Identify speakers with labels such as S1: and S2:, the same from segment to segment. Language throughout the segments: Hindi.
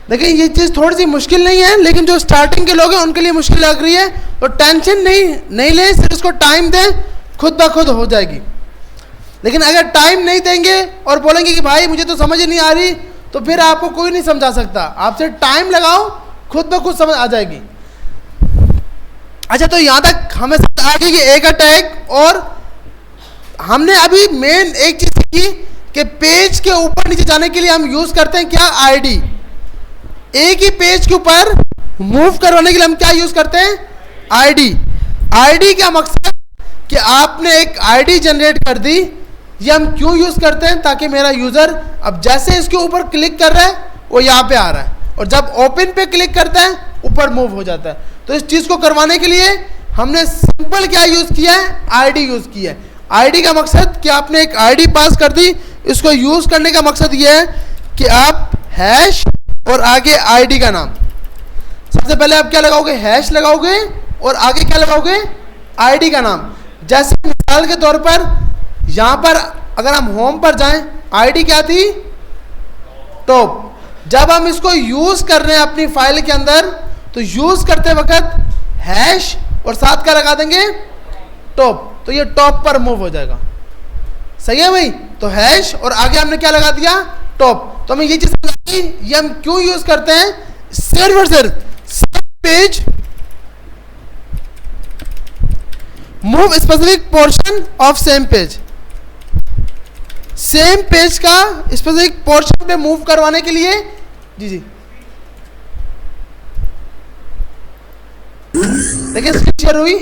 S1: देखिए ये चीज़ थोड़ी सी मुश्किल नहीं है, लेकिन जो स्टार्टिंग के लोग हैं उनके लिए मुश्किल लग रही है, तो टेंशन नहीं लें, सिर्फ उसको टाइम दें, खुद ब खुद हो जाएगी। लेकिन अगर टाइम नहीं देंगे और बोलेंगे कि भाई मुझे तो समझ ही नहीं आ रही, तो फिर आपको कोई नहीं समझा सकता। आपसे टाइम लगाओ, खुद ब खुद समझ आ जाएगी। अच्छा, तो यहाँ तक हमें समझ आ गई कि एक अटैग, और हमने अभी मेन एक चीज़ सीखी कि पेज के ऊपर नीचे जाने के लिए हम यूज़ करते हैं क्या, आईडी। एक ही पेज के ऊपर मूव करवाने के लिए हम क्या यूज़ करते हैं, आईडी। आईडी का मकसद कि आपने एक आईडी जनरेट कर दी। ये हम क्यों यूज़ करते हैं, ताकि मेरा यूज़र अब जैसे इसके ऊपर क्लिक कर रहा है वो यहाँ पे आ रहा है, और जब ओपन पे क्लिक करता है ऊपर मूव हो जाता है। तो इस चीज़ को करवाने के लिए हमने सिंपल क्या यूज़ किया है, आईडी यूज़ किया है। आईडी का मकसद कि आपने एक आईडी पास कर दी। इसको यूज़ करने का मकसद ये है कि आप हैश और आगे आईडी का नाम, सबसे पहले आप क्या लगाओगे, हैश लगाओगे, और आगे क्या लगाओगे, आईडी का नाम। जैसे मिसाल के तौर पर यहाँ पर अगर हम होम पर जाएं, आईडी क्या थी, टॉप। जब हम इसको यूज़ कर रहे हैं अपनी फाइल के अंदर, तो यूज़ करते वक्त हैश और साथ का लगा देंगे टॉप, तो ये टॉप पर मूव हो जाएगा। सही है भाई? तो हैश और आगे हमने क्या लगा दिया, टॉप। तो हमें ये चीज़ समझ, ये हम क्यों यूज़ करते हैं, सिर्फ और सिर्फ page move specific portion of same page, same page का स्पेसिफिक पोर्शन पे मूव करवाने के लिए। जी जी, देखिए स्क्रीन शेयर हुई,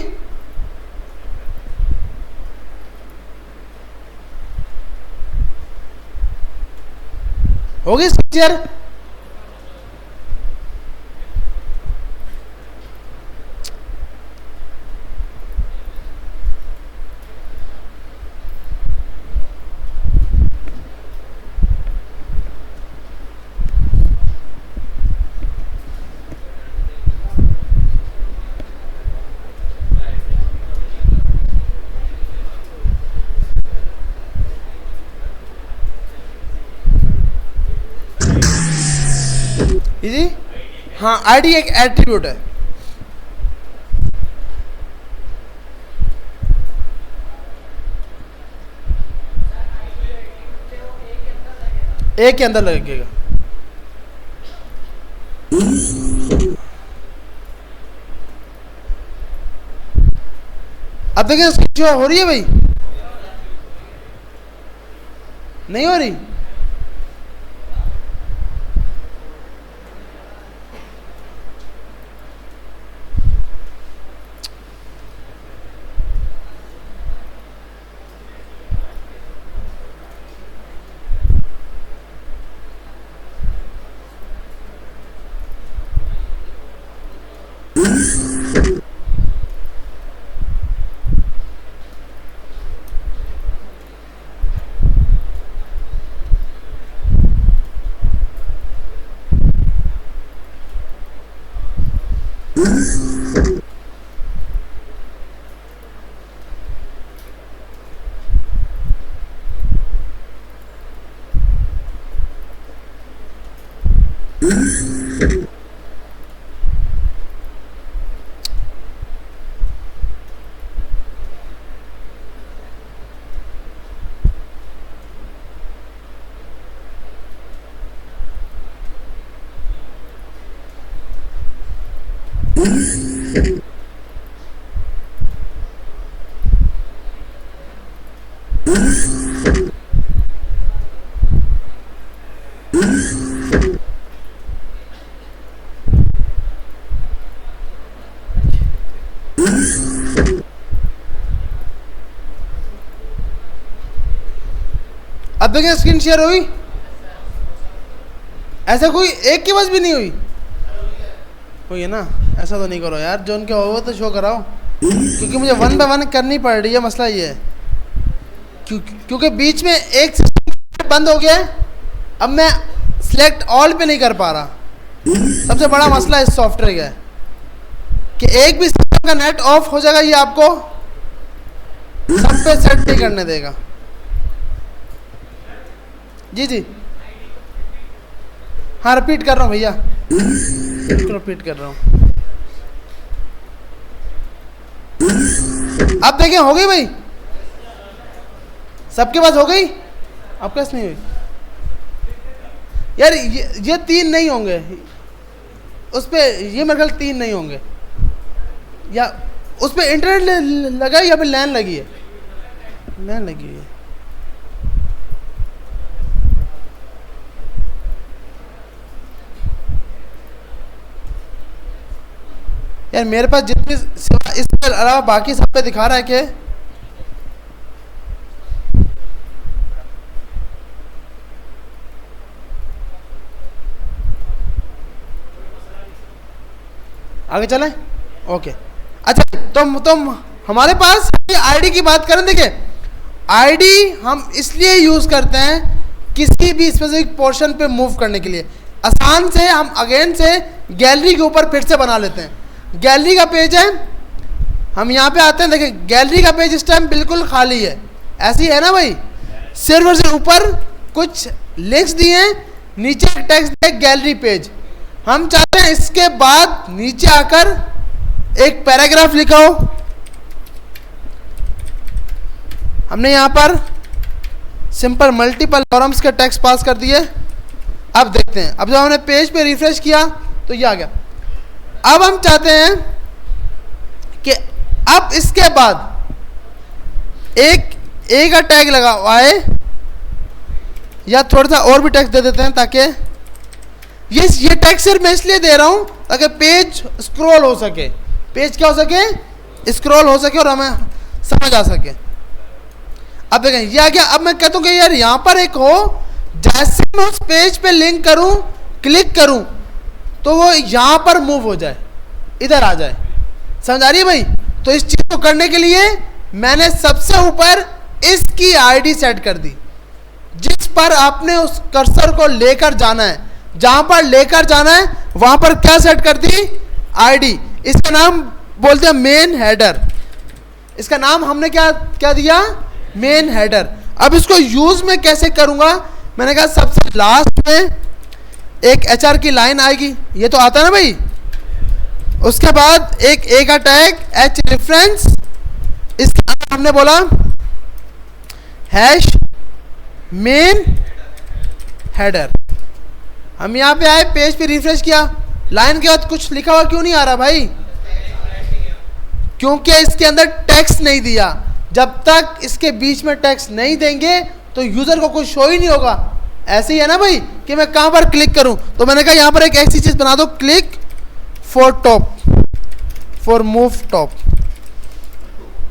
S1: होगी स्क्रीन शेयर। जी, हाँ, आईडी एक एट्रीब्यूट है। एक के अंदर लगेगा। अब देखिए इसकी हो रही है भाई, नहीं हो रही? अब देखिए स्क्रीन शेयर हुई, ऐसा कोई एक की बस भी नहीं हुई, हुई है ना? ऐसा तो नहीं करो यार, जो उनके होगा तो शो कराओ, क्योंकि मुझे 1 बाय 1 करनी पड़ रही है। मसला ये है क्योंकि बीच में एक सिस्टम बंद हो गया है, अब मैं सिलेक्ट ऑल पे नहीं कर पा रहा। सबसे बड़ा मसला इस सॉफ्टवेयर का है कि एक भी सिस्टम का नेट ऑफ हो जाएगा, ये आपको सब पे सेट नहीं करने देगा। जी जी, हाँ रिपीट कर रहा हूँ भैया, बिल्कुल रिपीट कर रहा हूँ। अब देखें हो गई भाई, सबके पास हो गई, आपके पास नहीं हुई यार। ये 3 नहीं होंगे उस पे, ये मेरे ख्याल 3 नहीं होंगे, या उस पे इंटरनेट लगा है या फिर लैन लगी है, लैन लगी है। यार मेरे पास जितनी इसके अलावा बाकी सब पे दिखा रहा है कि आगे चलें। ओके अच्छा, तुम हमारे पास आईडी की बात करें। देखिए आईडी हम इसलिए यूज करते हैं किसी भी स्पेसिफिक पोर्शन पे मूव करने के लिए। आसान से हम अगेन से गैलरी के ऊपर फिर से बना लेते हैं। गैलरी का पेज है, हम यहाँ पे आते हैं। देखिए गैलरी का पेज इस टाइम बिल्कुल खाली है, ऐसी है ना भाई। सिर्फ और सिर्फ ऊपर कुछ लिंक्स दिए हैं, नीचे टेक्स्ट दिया गैलरी पेज। हम चाहते हैं इसके बाद नीचे आकर एक पैराग्राफ लिखा हो। हमने यहाँ पर सिंपल मल्टीपल कॉलम्स के टेक्स्ट पास कर दिए। अब देखते हैं, अब जब हमने पेज पे रिफ्रेश किया तो ये आ गया। अब हम चाहते हैं कि अब इसके बाद एक ए का टैग लगा हुआ है, या थोड़ा सा और भी टेक्स्ट दे देते हैं ताकि ये टेक्स्ट सिर्फ मैं इसलिए दे रहा हूं ताकि पेज स्क्रॉल हो सके, पेज क्या हो सके, स्क्रॉल हो सके और हमें समझ आ सके। अब देखें ये आ गया। अब मैं कहता हूं कि यार यहां पर एक हो, जैसे मैं उस पेज पे लिंक करूं, क्लिक करूं तो वो यहां पर मूव हो जाए, इधर आ जाए। समझ आ रही है भाई? तो इस चीज को करने के लिए मैंने सबसे ऊपर इसकी आईडी सेट कर दी, जिस पर आपने उस कर्सर को लेकर जाना है, जहां पर लेकर जाना है वहां पर क्या सेट कर दी, आईडी। इसका नाम बोलते हैं मेन हेडर। इसका नाम हमने क्या क्या दिया, मेन हेडर। अब इसको यूज में कैसे करूंगा, मैंने कहा सबसे लास्ट में एक एचआर की लाइन आएगी, ये तो आता है ना भाई। उसके बाद एक ए का टैग एच रेफरेंस, इसका नाम हमने बोला हैश मेन हेडर। हम यहाँ पे आए, पेज पे रिफ्रेश किया, लाइन के बाद कुछ लिखा हुआ क्यों नहीं आ रहा भाई? क्योंकि इसके अंदर टेक्स्ट नहीं दिया। जब तक इसके बीच में टेक्स्ट नहीं देंगे तो यूजर को कुछ शो ही नहीं होगा। ऐसे ही है ना भाई कि मैं कहां पर क्लिक करूं, तो मैंने कहा यहां पर एक ऐसी चीज बना दो, click for top, for move top.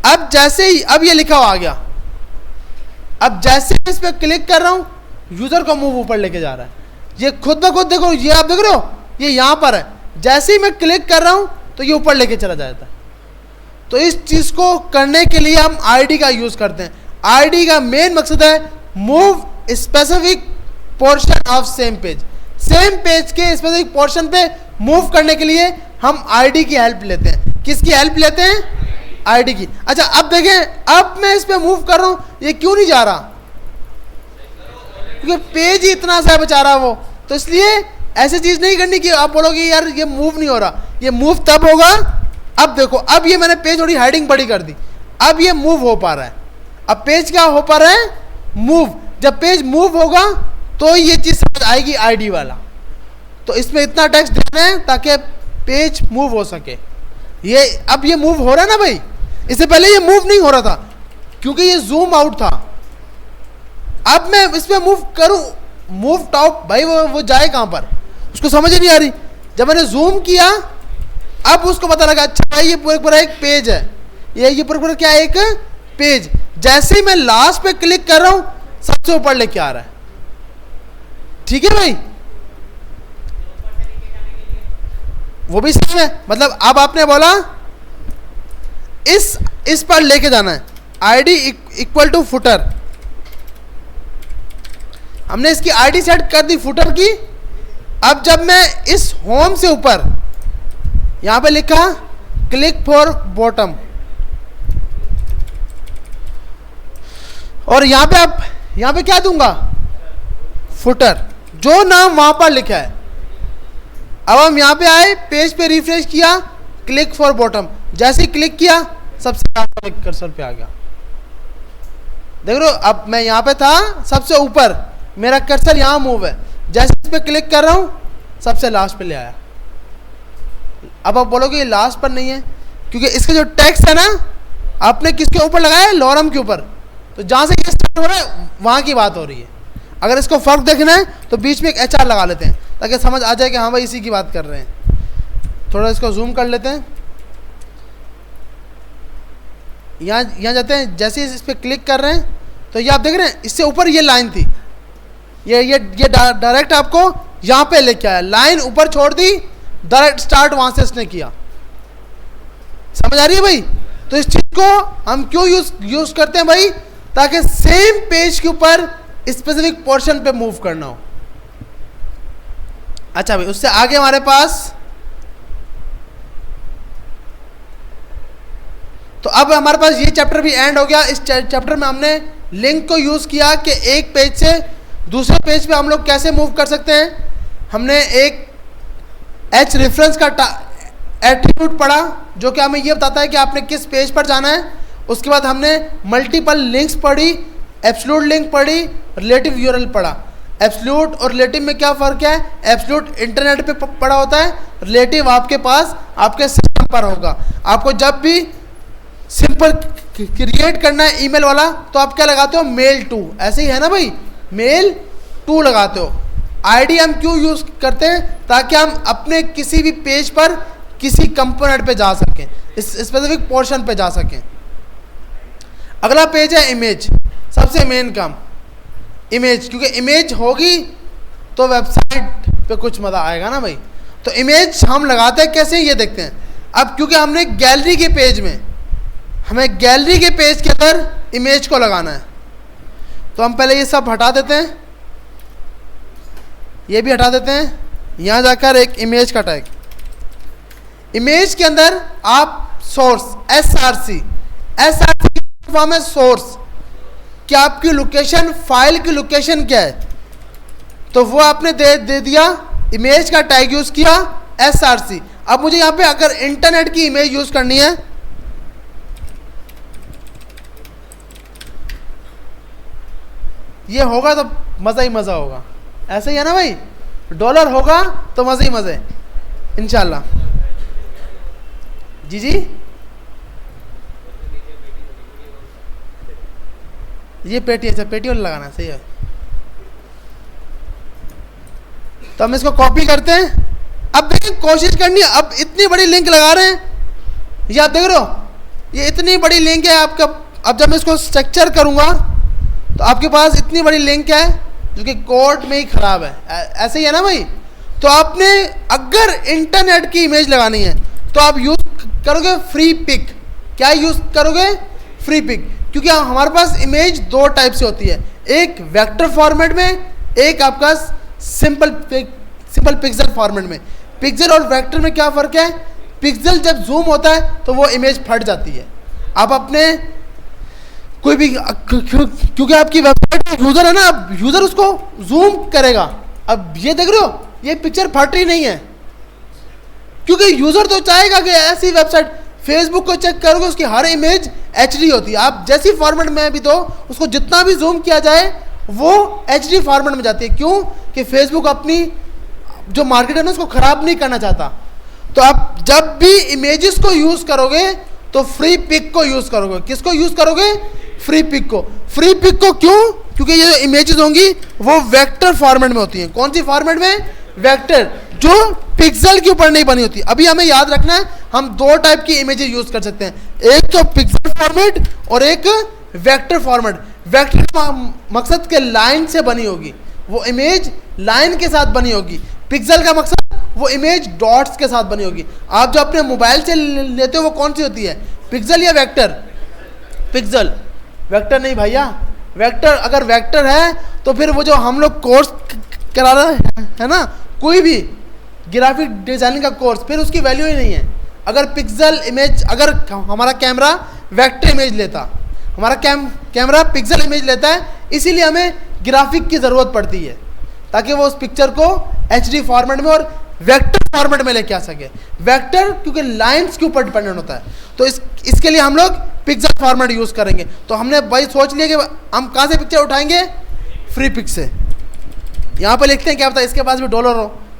S1: अब जैसे ही अब ये लिखा हुआ आ गया, अब जैसे इस पर क्लिक कर रहा हूं यूजर को मूव ऊपर लेके जा रहा है। ये खुद ब खुद देखो, ये आप देख रहे हो, ये यहां पर है। जैसे ही मैं क्लिक कर रहा हूं तो ये ऊपर लेके चला जाता है। तो इस चीज को करने के लिए हम आईडी का यूज करते हैं। आईडी का मेन मकसद है move specific portion of same page. Same page के स्पेसिफिक पोर्शन पे मूव करने के लिए हम आईडी की हेल्प लेते हैं। किसकी हेल्प लेते हैं? आईडी की। अच्छा अब देखें, अब मैं इस पे मूव कर रहा हूं, ये क्यों नहीं जा रहा? क्योंकि पेज ही इतना सा बचा रहा वो। तो इसलिए ऐसी चीज नहीं करनी कि आप बोलोगे यार ये मूव नहीं हो रहा। ये मूव तब होगा, अब देखो, अब ये मैंने पेज थोड़ी हेडिंग बड़ी कर दी, अब ये मूव हो पा रहा है। अब पेज क्या हो पा रहा है? मूव। जब पेज मूव होगा तो ये चीज समझ आएगी आईडी वाला। तो इसमें इतना टेक्स्ट देना है ताकि पेज मूव हो सके। ये अब ये मूव हो रहा है ना भाई, इससे पहले ये मूव नहीं हो रहा था क्योंकि ये जूम आउट था। अब मैं इस पर मूव करूं, मूव टॉप, भाई वो जाए कहां पर, उसको समझ ही नहीं आ रही। जब मैंने जूम किया अब उसको पता लगा, अच्छा भाई ये पूरा एक पेज है, ये पूरा क्या है, एक पेज। जैसे ही मैं लास्ट पे क्लिक कर रहा हूं सबसे ऊपर लेके आ रहा है। ठीक है भाई, वो भी सही है। मतलब अब आपने बोला इस पर लेके जाना है, आईडी इक्वल टू फुटर। हमने इसकी आईडी सेट कर दी फुटर की। अब जब मैं इस होम से ऊपर यहां पे लिखा क्लिक फॉर बॉटम, और यहां पे क्या दूंगा, फुटर, जो नाम वहां पर लिखा है अब हम यहाँ पे आए, पेज पे रिफ्रेश किया, क्लिक फॉर बॉटम, जैसे ही क्लिक किया सबसे लास्ट में कर्सर पे आ गया। देख रहे हो, अब मैं यहाँ पे था सबसे ऊपर, मेरा कर्सर यहाँ मूव है, जैसे इस पे क्लिक कर रहा हूँ सबसे लास्ट पे ले आया। अब आप बोलोगे ये लास्ट पर नहीं है, क्योंकि इसका जो टेक्स्ट है ना, आपने किसके ऊपर लगाया है, लॉरम के ऊपर, तो जहाँ से ये स्टार्ट हो रहा है वहाँ की बात हो रही है। अगर इसको फर्क देखना है तो बीच में एक HR लगा लेते हैं ताकि समझ आ जाए कि हाँ भाई इसी की बात कर रहे हैं। थोड़ा इसको जूम कर लेते हैं, यहाँ जाते हैं, जैसे इस पर क्लिक कर रहे हैं तो ये आप देख रहे हैं, इससे ऊपर ये लाइन थी, ये डायरेक्ट आपको यहाँ पे लेके आया, लाइन ऊपर छोड़ दी, डायरेक्ट स्टार्ट वहाँ से इसने किया। समझ आ रही है भाई? तो इस चीज़ को हम क्यों यूज करते हैं भाई, ताकि सेम पेज के ऊपर स्पेसिफिक पोर्शन पे मूव करना हो। अच्छा भाई, उससे आगे हमारे पास, तो अब हमारे पास ये चैप्टर भी एंड हो गया। इस चैप्टर में हमने लिंक को यूज किया कि एक पेज से दूसरे पेज पे हम लोग कैसे मूव कर सकते हैं। हमने एक एच रेफरेंस का एट्रीब्यूट पढ़ा जो कि हमें ये बताता है कि आपने किस पेज पर जाना है। उसके बाद हमने मल्टीपल लिंक्स पढ़ी, एब्सोल्यूट लिंक पढ़ी, रिलेटिव यूआरएल पढ़ा। एब्सोल्यूट और रिलेटिव में क्या फ़र्क है? एब्सोल्यूट इंटरनेट पे पढ़ा होता है, रिलेटिव आपके पास आपके सिस्टम पर होगा। आपको जब भी सिंपल क्रिएट करना है ईमेल वाला तो आप क्या लगाते हो? मेल टू, ऐसे ही है ना भाई, मेल टू लगाते हो। आईडी हम क्यों यूज़ करते हैं? ताकि हम अपने किसी भी पेज पर किसी कंपोनेंट पे जा सकें, इस स्पेसिफिक पोर्शन पे जा सकें। अगला पेज है इमेज, सबसे मेन काम इमेज, क्योंकि इमेज होगी तो वेबसाइट पे कुछ मज़ा आएगा ना भाई। तो इमेज हम लगाते हैं कैसे, ये देखते हैं। अब क्योंकि हमने गैलरी के पेज में, हमें गैलरी के पेज के अंदर इमेज को लगाना है, तो हम पहले ये सब हटा देते हैं, ये भी हटा देते हैं। यहाँ जाकर एक इमेज का टैग, इमेज के अंदर आप सोर्स SRC फॉर्म है सोर्स, क्या आपकी लोकेशन, फाइल की लोकेशन क्या है, तो वो आपने दे दिया, इमेज का टैग यूज किया SRC। अब मुझे यहाँ पे अगर इंटरनेट की इमेज यूज करनी है, ये होगा तो मज़ा ही मज़ा होगा, ऐसे ही है ना भाई, डॉलर होगा तो मज़े ही मज़े इंशाल्लाह। जी जी, ये पेटी, अच्छा पेटी वाला लगाना सही है। तो हम इसको कॉपी करते हैं। अब देखिए, कोशिश करनी है, अब इतनी बड़ी लिंक लगा रहे हैं, ये आप देख रहे हो, ये इतनी बड़ी लिंक है आपका। अब जब मैं इसको स्ट्रक्चर करूंगा तो आपके पास इतनी बड़ी लिंक है जो कि कोड में ही खराब है, ऐसे ही है ना भाई। तो आपने अगर इंटरनेट की इमेज लगानी है तो आप यूज करोगे फ्री पिक। क्या यूज करोगे? फ्री पिक, क्योंकि हमारे पास इमेज दो टाइप से होती है, एक वेक्टर फॉर्मेट में, एक आपका सिंपल पिक्सल फॉर्मेट में। पिक्सल और वेक्टर में क्या फ़र्क है? पिक्सल जब जूम होता है तो वो इमेज फट जाती है। आप अपने कोई भी, क्योंकि आपकी वेबसाइट में यूज़र है ना, अब यूज़र उसको जूम करेगा। अब ये देख रहे हो, ये पिक्चर फट रही नहीं है, क्योंकि यूज़र तो चाहेगा कि ऐसी वेबसाइट, फेसबुक को चेक करोगे उसकी हर इमेज HD होती है। आप जैसी फॉर्मेट में भी तो उसको जितना भी जूम किया जाए वो HD फॉर्मेट में जाती है। क्यों? कि फेसबुक अपनी जो मार्केट है ना उसको ख़राब नहीं करना चाहता। तो आप जब भी इमेजेस को यूज़ करोगे तो फ्री पिक को यूज़ करोगे। किसको यूज़ करोगे? फ्री पिक को। फ्री पिक को क्यों? क्योंकि ये जो इमेजेस होंगी वो वेक्टर फॉर्मेट में होती हैं। कौन सी फॉर्मेट में? वेक्टर, जो पिक्सल के ऊपर नहीं बनी होती। अभी हमें याद रखना है, हम दो टाइप की इमेजेस यूज़ कर सकते हैं, एक तो पिक्सल फॉर्मेट और एक वेक्टर फॉर्मेट। वेक्टर का मकसद के लाइन से बनी होगी, वो इमेज लाइन के साथ बनी होगी। पिक्सल का मकसद वो इमेज डॉट्स के साथ बनी होगी। आप जो अपने मोबाइल से लेते हो वो कौन सी होती है? पिक्सल या वेक्टर? पिक्सल। वेक्टर नहीं भैया, वेक्टर अगर वेक्टर है तो फिर वो जो हम लोग कोर्स करा रहे हैं ना, कोई भी ग्राफिक डिज़ाइनिंग का कोर्स, फिर उसकी वैल्यू ही नहीं है। अगर पिक्सल इमेज, अगर हमारा कैमरा वेक्टर इमेज लेता, हमारा कैमरा पिक्सल इमेज लेता है, इसीलिए हमें ग्राफिक की ज़रूरत पड़ती है ताकि वो उस पिक्चर को HD फॉर्मेट में और वेक्टर फॉर्मेट में लेके आ सके। वेक्टर क्योंकि लाइंस के ऊपर डिपेंडेंट होता है, तो इसके लिए हम लोग पिक्सल फॉर्मेट यूज करेंगे। तो हमने भाई सोच लिया कि हम कहाँ से पिक्चर उठाएंगे, फ्री पिक से। यहाँ पे लिखते हैं क्या पता इसके पास भी डॉलर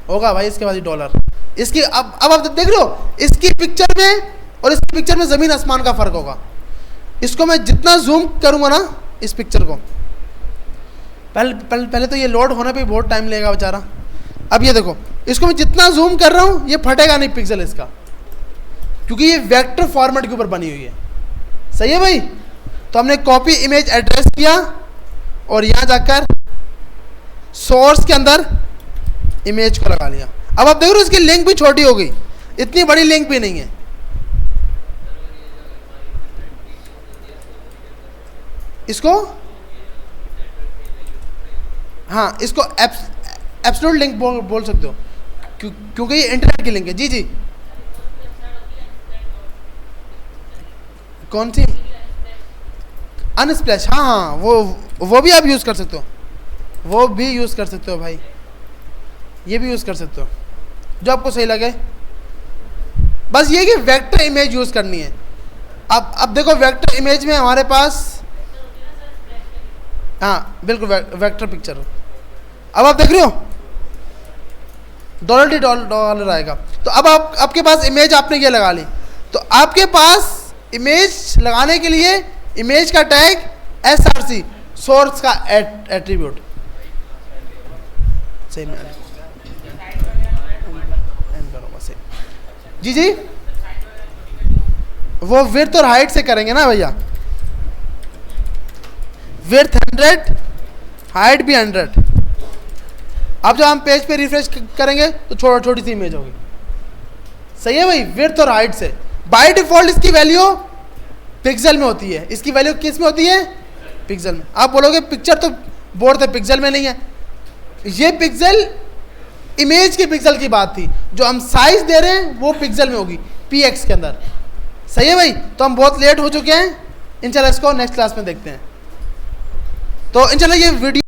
S1: होगा भाई, इसके पास भी डॉलर। इसकी अब आप देख लो, इसकी पिक्चर में और इसकी पिक्चर में ज़मीन आसमान का फ़र्क होगा। इसको मैं जितना जूम करूँगा ना इस पिक्चर को, पहले तो ये लोड होने पे बहुत टाइम लगेगा बेचारा। अब ये देखो, इसको मैं जितना जूम कर रहा हूँ ये फटेगा नहीं पिक्सल इसका, क्योंकि ये वेक्टर फॉर्मेट के ऊपर बनी हुई है। सही है भाई। तो हमने कॉपी इमेज एड्रेस किया और यहाँ जाकर सोर्स के अंदर इमेज को लगा लिया। अब आप देख रहे हो इसकी लिंक भी छोटी हो गई, इतनी बड़ी लिंक भी नहीं है। इसको हाँ, इसको एब्सोल्यूट लिंक बोल सकते हो, क्योंकि ये इंटरनेट की लिंक है। जी जी, कौन सी? अनस्प्लैश। हाँ हाँ, वो भी आप यूज़ कर सकते हो, वो भी यूज़ कर सकते हो भाई, ये भी यूज़ कर सकते हो, जो आपको सही लगे। बस ये कि वेक्टर इमेज यूज़ करनी है। अब देखो, वेक्टर इमेज में हमारे पास, हाँ बिल्कुल वेक्टर पिक्चर हो। अब आप देख रहे हो $डॉलर आएगा। तो अब आपके पास इमेज आपने ये लगा ली, तो आपके पास इमेज लगाने के लिए इमेज का टैग SRC, सोर्स का एट्रीब्यूट। सही में जी जी, वो विड्थ और हाइट से करेंगे ना भैया, विड्थ 100, हाइट भी 100। अब जब हम पेज पे रिफ्रेश करेंगे तो छोटी सी इमेज होगी। सही है भाई, विड्थ और हाइट से। बाय डिफॉल्ट इसकी वैल्यू पिक्सल में होती है। इसकी वैल्यू किस में होती है? पिक्सल में। आप बोलोगे पिक्चर तो बोर्ड थे, पिक्सल में नहीं है। ये पिक्सल इमेज के पिक्सल की बात थी, जो हम साइज दे रहे हैं वो पिक्सल में होगी, PX के अंदर। सही है भाई। तो हम बहुत लेट हो चुके हैं, इंशाल्लाह इसको नेक्स्ट क्लास में देखते हैं। तो इंशाल्लाह ये वीडियो